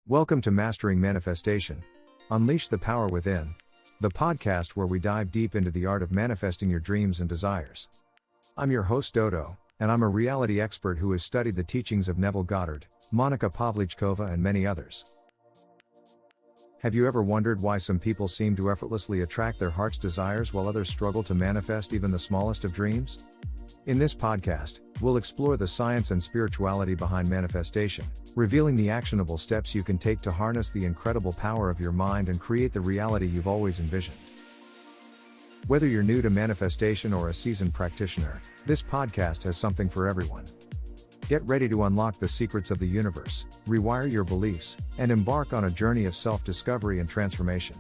Welcome to Mastering Manifestation. Unleash the Power Within, the podcast where we dive deep into the art of manifesting your dreams and desires. I'm your host Dodo, and I'm a reality expert who has studied the teachings of Neville Goddard, Monica Pavlichkova, and many others. Have you ever wondered why some people seem to effortlessly attract their heart's desires while others struggle to manifest even the smallest of dreams? In this podcast, we'll explore the science and spirituality behind manifestation, revealing the actionable steps you can take to harness the incredible power of your mind and create the reality you've always envisioned. Whether you're new to manifestation or a seasoned practitioner, this podcast has something for everyone. Get ready to unlock the secrets of the universe, rewire your beliefs, and embark on a journey of self-discovery and transformation.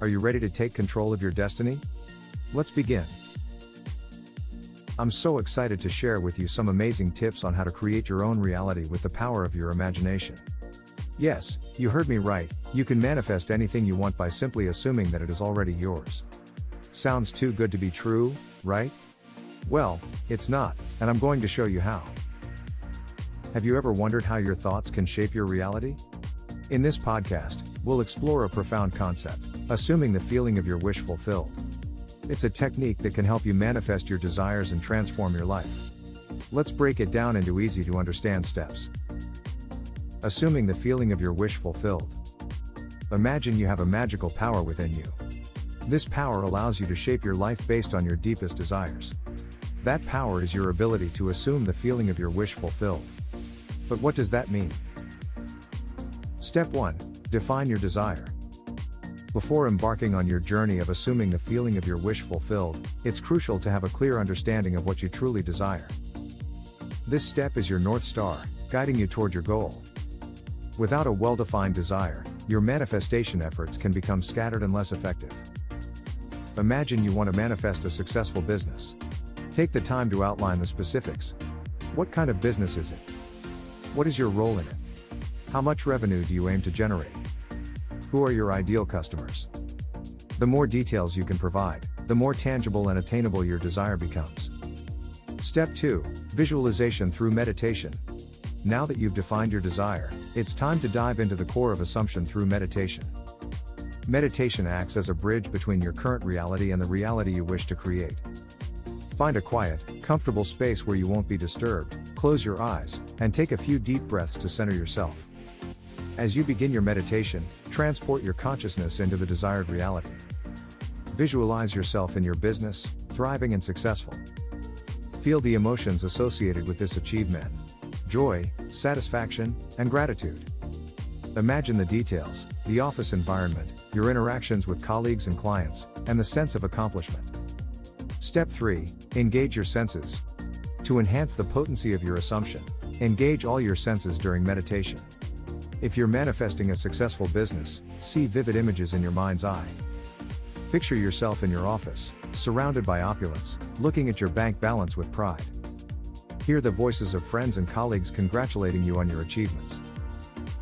Are you ready to take control of your destiny? Let's begin. I'm so excited to share with you some amazing tips on how to create your own reality with the power of your imagination. Yes, you heard me right, you can manifest anything you want by simply assuming that it is already yours. Sounds too good to be true, right? Well, it's not, and I'm going to show you how. Have you ever wondered how your thoughts can shape your reality? In this podcast, we'll explore a profound concept, assuming the feeling of your wish fulfilled. It's a technique that can help you manifest your desires and transform your life. Let's break it down into easy to understand steps. Assuming the feeling of your wish fulfilled. Imagine you have a magical power within you. This power allows you to shape your life based on your deepest desires. That power is your ability to assume the feeling of your wish fulfilled. But what does that mean? Step 1. Define your desire. Before embarking on your journey of assuming the feeling of your wish fulfilled, it's crucial to have a clear understanding of what you truly desire. This step is your North Star, guiding you toward your goal. Without a well-defined desire, your manifestation efforts can become scattered and less effective. Imagine you want to manifest a successful business. Take the time to outline the specifics. What kind of business is it? What is your role in it? How much revenue do you aim to generate? Who are your ideal customers? The more details you can provide, the more tangible and attainable your desire becomes. Step 2. Visualization through meditation. Now that you've defined your desire, it's time to dive into the core of assumption through meditation. Meditation acts as a bridge between your current reality and the reality you wish to create. Find a quiet, comfortable space where you won't be disturbed, close your eyes, and take a few deep breaths to center yourself. As you begin your meditation, transport your consciousness into the desired reality. Visualize yourself in your business, thriving and successful. Feel the emotions associated with this achievement: joy, satisfaction, and gratitude. Imagine the details, the office environment, your interactions with colleagues and clients, and the sense of accomplishment. Step 3. Engage your senses. To enhance the potency of your assumption, engage all your senses during meditation. If you're manifesting a successful business, see vivid images in your mind's eye. Picture yourself in your office, surrounded by opulence, looking at your bank balance with pride. Hear the voices of friends and colleagues congratulating you on your achievements.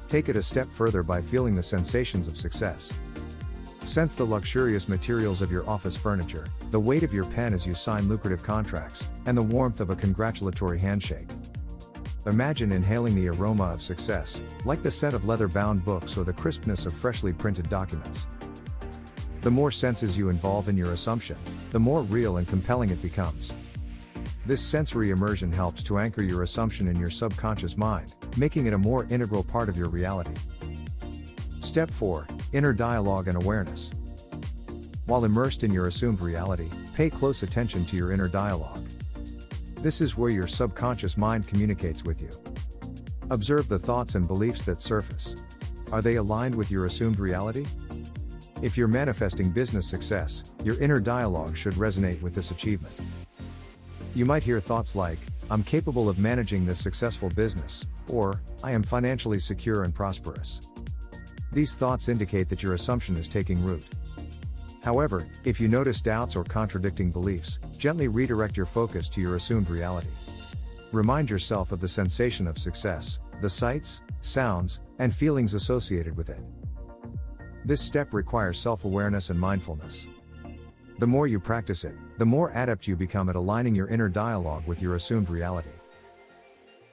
Take it a step further by feeling the sensations of success. Sense the luxurious materials of your office furniture, the weight of your pen as you sign lucrative contracts, and the warmth of a congratulatory handshake. Imagine inhaling the aroma of success, like the scent of leather-bound books or the crispness of freshly printed documents. The more senses you involve in your assumption, the more real and compelling it becomes. This sensory immersion helps to anchor your assumption in your subconscious mind, making it a more integral part of your reality. Step 4. Inner dialogue and awareness. While immersed in your assumed reality, pay close attention to your inner dialogue. This is where your subconscious mind communicates with you. Observe the thoughts and beliefs that surface. Are they aligned with your assumed reality? If you're manifesting business success, your inner dialogue should resonate with this achievement. You might hear thoughts like, "I'm capable of managing this successful business," or "I am financially secure and prosperous." These thoughts indicate that your assumption is taking root. However, if you notice doubts or contradicting beliefs, gently redirect your focus to your assumed reality. Remind yourself of the sensation of success, the sights, sounds, and feelings associated with it. This step requires self-awareness and mindfulness. The more you practice it, the more adept you become at aligning your inner dialogue with your assumed reality.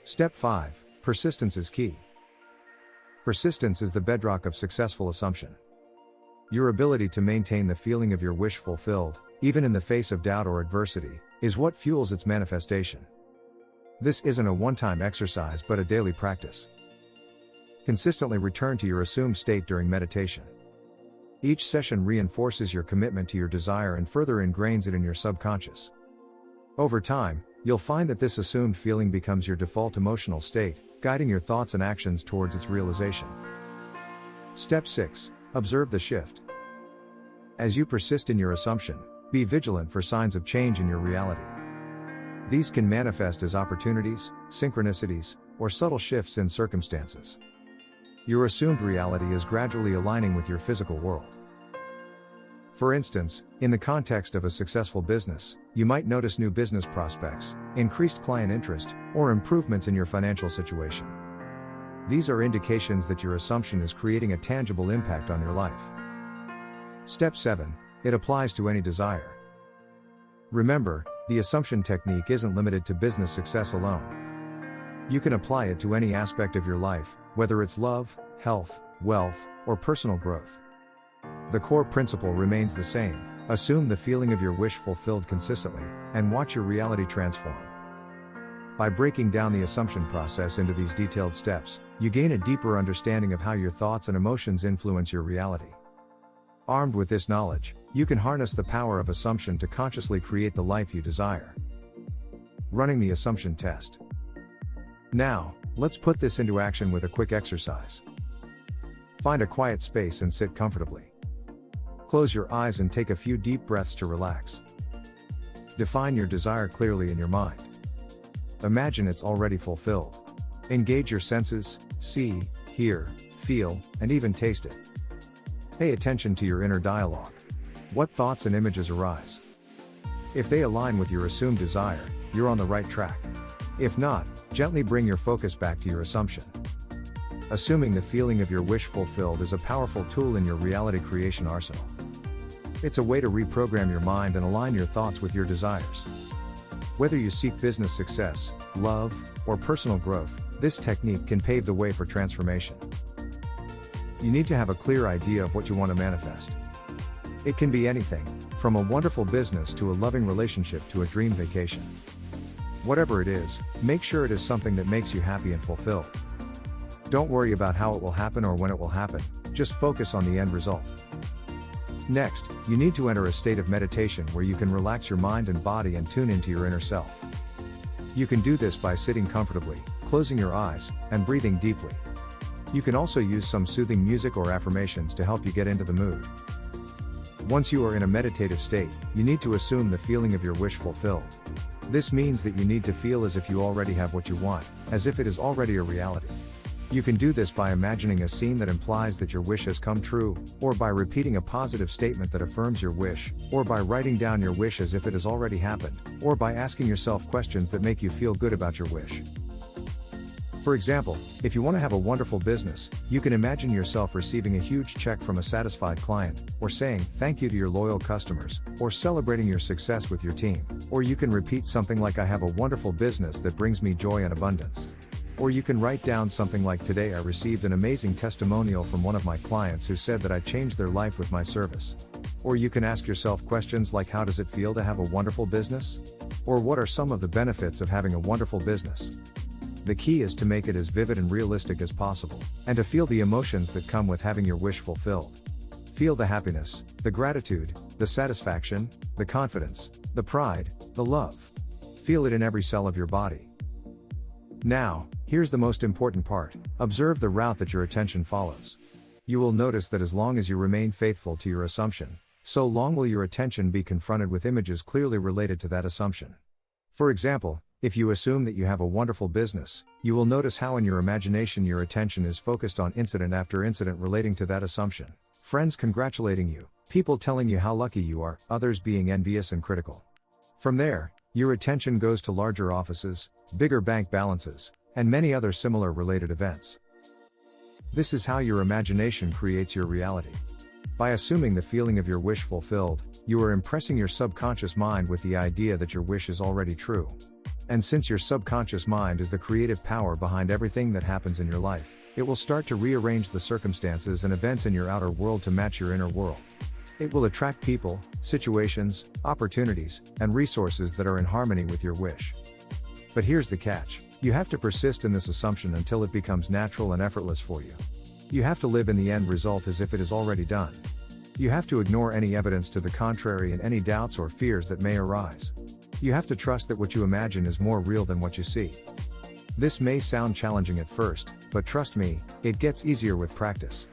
Step 5. Persistence is key. Persistence is the bedrock of successful assumption. Your ability to maintain the feeling of your wish fulfilled, even in the face of doubt or adversity, is what fuels its manifestation. This isn't a one-time exercise but a daily practice. Consistently return to your assumed state during meditation. Each session reinforces your commitment to your desire and further ingrains it in your subconscious. Over time, you'll find that this assumed feeling becomes your default emotional state, guiding your thoughts and actions towards its realization. Step 6. Observe the shift. As you persist in your assumption, be vigilant for signs of change in your reality. These can manifest as opportunities, synchronicities, or subtle shifts in circumstances. Your assumed reality is gradually aligning with your physical world. For instance, in the context of a successful business, you might notice new business prospects, increased client interest, or improvements in your financial situation. These are indications that your assumption is creating a tangible impact on your life. Step 7. It applies to any desire. Remember, the assumption technique isn't limited to business success alone. You can apply it to any aspect of your life, whether it's love, health, wealth, or personal growth. The core principle remains the same: assume the feeling of your wish fulfilled consistently, and watch your reality transform. By breaking down the assumption process into these detailed steps, you gain a deeper understanding of how your thoughts and emotions influence your reality. Armed with this knowledge, you can harness the power of assumption to consciously create the life you desire. Running the assumption test. Now, let's put this into action with a quick exercise. Find a quiet space and sit comfortably. Close your eyes and take a few deep breaths to relax. Define your desire clearly in your mind. Imagine it's already fulfilled. Engage your senses, see, hear, feel, and even taste it. Pay attention to your inner dialogue. What thoughts and images arise? If they align with your assumed desire, you're on the right track. If not, gently bring your focus back to your assumption. Assuming the feeling of your wish fulfilled is a powerful tool in your reality creation arsenal. It's a way to reprogram your mind and align your thoughts with your desires. Whether you seek business success, love, or personal growth, this technique can pave the way for transformation. You need to have a clear idea of what you want to manifest. It can be anything, from a wonderful business to a loving relationship to a dream vacation. Whatever it is, make sure it is something that makes you happy and fulfilled. Don't worry about how it will happen or when it will happen, just focus on the end result. Next, you need to enter a state of meditation where you can relax your mind and body and tune into your inner self. You can do this by sitting comfortably, closing your eyes, and breathing deeply. You can also use some soothing music or affirmations to help you get into the mood. Once you are in a meditative state, you need to assume the feeling of your wish fulfilled. This means that you need to feel as if you already have what you want, as if it is already a reality. You can do this by imagining a scene that implies that your wish has come true, or by repeating a positive statement that affirms your wish, or by writing down your wish as if it has already happened, or by asking yourself questions that make you feel good about your wish. For example, if you want to have a wonderful business, you can imagine yourself receiving a huge check from a satisfied client, or saying thank you to your loyal customers, or celebrating your success with your team. Or you can repeat something like I have a wonderful business that brings me joy and abundance. Or you can write down something like today I received an amazing testimonial from one of my clients who said that I changed their life with my service. Or you can ask yourself questions like how does it feel to have a wonderful business? Or what are some of the benefits of having a wonderful business? The key is to make it as vivid and realistic as possible, and to feel the emotions that come with having your wish fulfilled. Feel the happiness, the gratitude, the satisfaction, the confidence, the pride, the love. Feel it in every cell of your body. Now, here's the most important part: observe the route that your attention follows. You will notice that as long as you remain faithful to your assumption, so long will your attention be confronted with images clearly related to that assumption. For example, if you assume that you have a wonderful business, you will notice how in your imagination your attention is focused on incident after incident relating to that assumption. Friends congratulating you, people telling you how lucky you are, others being envious and critical. From there, your attention goes to larger offices, bigger bank balances, and many other similar related events. This is how your imagination creates your reality. By assuming the feeling of your wish fulfilled, you are impressing your subconscious mind with the idea that your wish is already true. And since your subconscious mind is the creative power behind everything that happens in your life, It will start to rearrange the circumstances and events in your outer world to match your inner world. It will attract people, situations, opportunities, and resources that are in harmony with your wish. But here's the catch. You have to persist in this assumption until it becomes natural and effortless for you. You have to live in the end result as if it is already done. You have to ignore any evidence to the contrary and any doubts or fears that may arise. You have to trust that what you imagine is more real than what you see. This may sound challenging at first, but trust me, it gets easier with practice.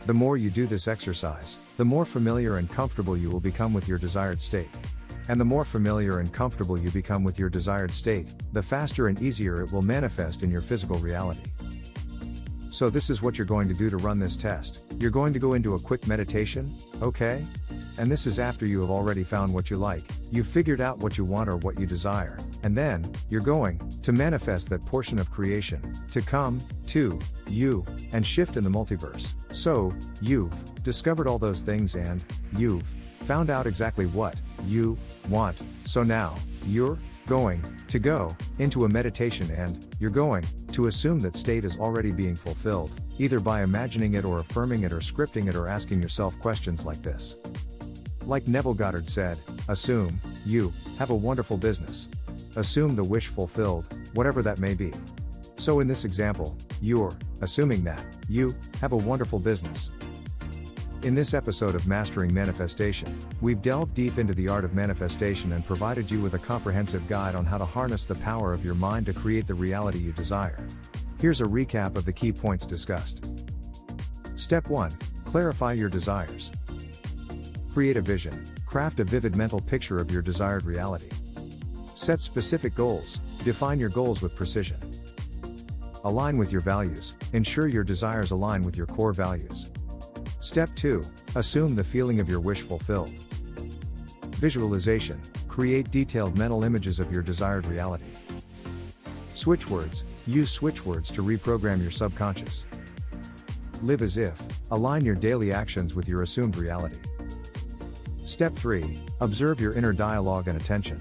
The more you do this exercise, the more familiar and comfortable you will become with your desired state. And the more familiar and comfortable you become with your desired state, the faster and easier it will manifest in your physical reality. So this is what you're going to do to run this test. You're going to go into a quick meditation, okay? And this is after you have already found what you like, you've figured out what you want or what you desire, and then, you're going to manifest that portion of creation, to come, to, you, and shift in the multiverse. So, you've discovered all those things and, you've found out exactly what you want. So now, you're going to go into a meditation and, you're going to assume that state is already being fulfilled, either by imagining it or affirming it or scripting it or asking yourself questions like this. Like Neville Goddard said, assume you have a wonderful business. Assume the wish fulfilled, whatever that may be. So in this example, you're assuming that you have a wonderful business. In this episode of Mastering Manifestation, we've delved deep into the art of manifestation and provided you with a comprehensive guide on how to harness the power of your mind to create the reality you desire. Here's a recap of the key points discussed. Step 1. Clarify your desires. Create a vision. Craft a vivid mental picture of your desired reality. Set specific goals. Define your goals with precision. Align with your values. Ensure your desires align with your core values. Step 2. Assume the feeling of your wish fulfilled. Visualization. Create detailed mental images of your desired reality. Switch words. Use switch words to reprogram your subconscious. Live as if. Align your daily actions with your assumed reality. Step 3. Observe your inner dialogue and attention.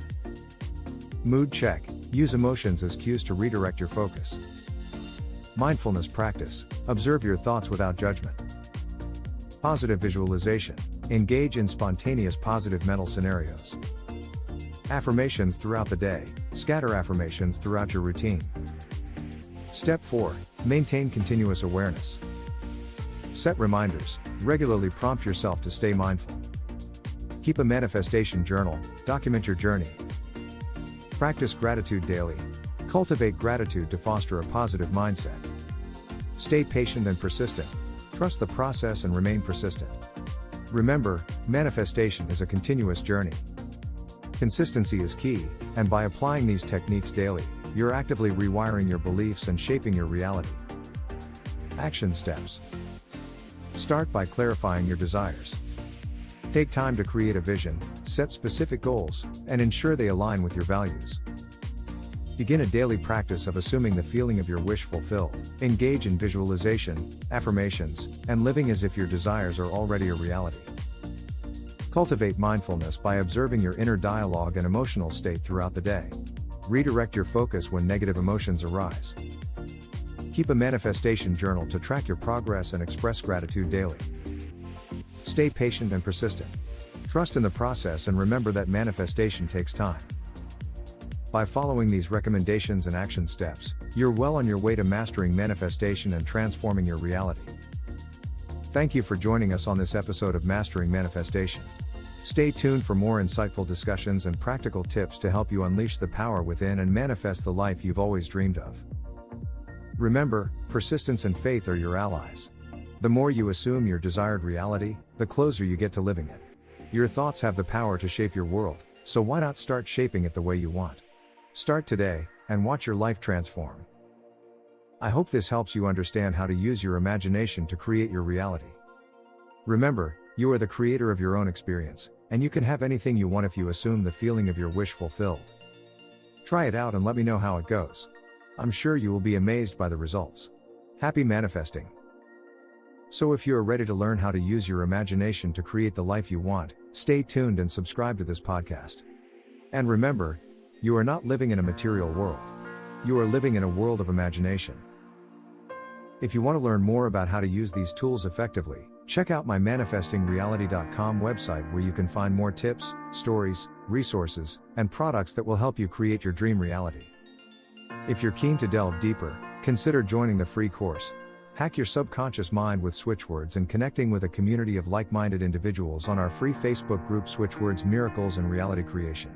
Mood check. Use emotions as cues to redirect your focus. Mindfulness practice. Observe your thoughts without judgment. Positive visualization. Engage in spontaneous positive mental scenarios. Affirmations throughout the day. Scatter affirmations throughout your routine. Step 4. Maintain continuous awareness. Set reminders. Regularly prompt yourself to stay mindful. Keep a manifestation journal. Document your journey. Practice gratitude daily. Cultivate gratitude to foster a positive mindset. Stay patient and persistent. Trust the process and remain persistent. Remember, manifestation is a continuous journey. Consistency is key, and by applying these techniques daily, you're actively rewiring your beliefs and shaping your reality. Action steps. Start by clarifying your desires. Take time to create a vision, set specific goals, and ensure they align with your values. Begin a daily practice of assuming the feeling of your wish fulfilled. Engage in visualization, affirmations, and living as if your desires are already a reality. Cultivate mindfulness by observing your inner dialogue and emotional state throughout the day. Redirect your focus when negative emotions arise. Keep a manifestation journal to track your progress and express gratitude daily. Stay patient and persistent. Trust in the process and remember that manifestation takes time. By following these recommendations and action steps, you're well on your way to mastering manifestation and transforming your reality. Thank you for joining us on this episode of Mastering Manifestation. Stay tuned for more insightful discussions and practical tips to help you unleash the power within and manifest the life you've always dreamed of. Remember, persistence and faith are your allies. The more you assume your desired reality, the closer you get to living it. Your thoughts have the power to shape your world, so why not start shaping it the way you want? Start today, and watch your life transform. I hope this helps you understand how to use your imagination to create your reality. Remember, you are the creator of your own experience, and you can have anything you want if you assume the feeling of your wish fulfilled. Try it out and let me know how it goes. I'm sure you will be amazed by the results. Happy manifesting! So if you are ready to learn how to use your imagination to create the life you want, stay tuned and subscribe to this podcast. And remember, you are not living in a material world. You are living in a world of imagination. If you want to learn more about how to use these tools effectively, check out my manifestingreality.com website where you can find more tips, stories, resources, and products that will help you create your dream reality. If you're keen to delve deeper, consider joining the free course, Hack Your Subconscious Mind with Switchwords, and connecting with a community of like-minded individuals on our free Facebook group Switchwords Miracles and Reality Creation.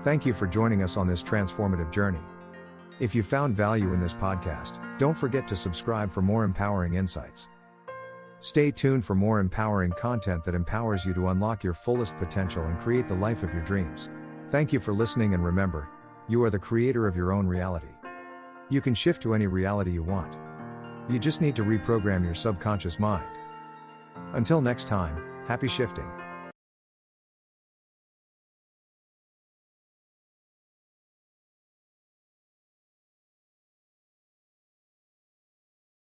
Thank you for joining us on this transformative journey. If you found value in this podcast, don't forget to subscribe for more empowering insights. Stay tuned for more empowering content that empowers you to unlock your fullest potential and create the life of your dreams. Thank you for listening, and remember, you are the creator of your own reality. You can shift to any reality you want. You just need to reprogram your subconscious mind. Until next time, happy shifting.